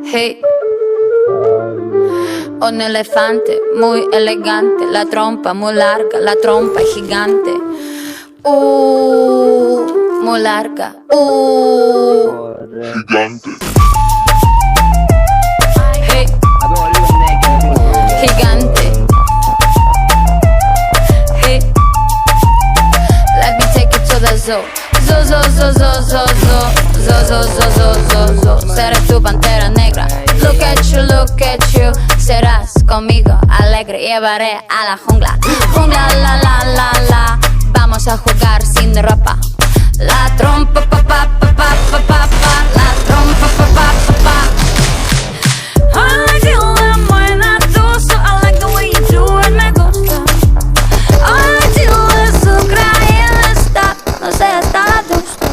Hey, un elefante muy elegante, la trompa muy larga, la trompa gigante. Muy larga. Gigante. Hey, gigante. Hey, let me take it to the zoo. Zoo, zoo, zoo, zoo, zoo, zoo, zoo, zoo, zoo, zoo, zoo, zoo. Seré tu pantera negra. Look at you. Serás conmigo alegre. Llevaré a la jungla. Jungla, la, la, la, la. Vamos a jugar sin ropa. La trompa, pa, pa, pa, pa, pa, pa, pa. La trompa, pa, pa, pa, pa. I like it when buena tú, so I like the way you do it, me gusta. I do azúcar y el está, no sé hasta gusto.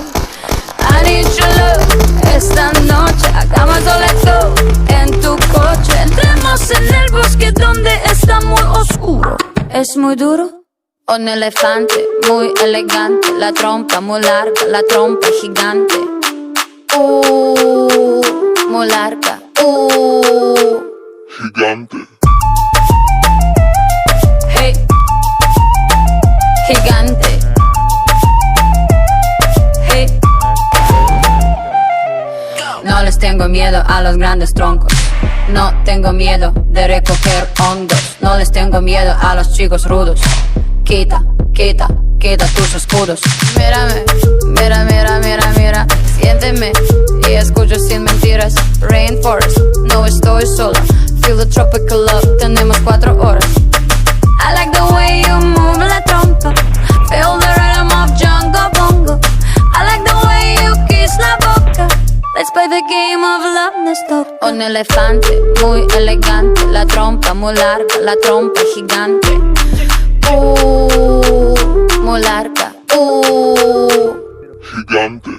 I need your love, esta noche hagamos soleto en tu coche. Entremos en el bosque donde está muy oscuro. Es muy duro. Un elefante muy elegante, la trompa muy larga, la trompa gigante. Muy larga. Gigante. Hey, gigante. Hey. No les tengo miedo a los grandes troncos. No tengo miedo de recoger hongos. No les tengo miedo a los chicos rudos. Quita tus escudos. Mírame, mira. Siénteme y escucho sin mentiras. Rainforest, no estoy sola. Feel the tropical love, tenemos 4 horas. I like the way you move la trompa. Feel the rhythm of jungle bongo. I like the way you kiss la boca. Let's play the game of love, no stop. Un elefante muy elegante, la trompa muy larga, la trompa gigante. Muy larga. Gigante.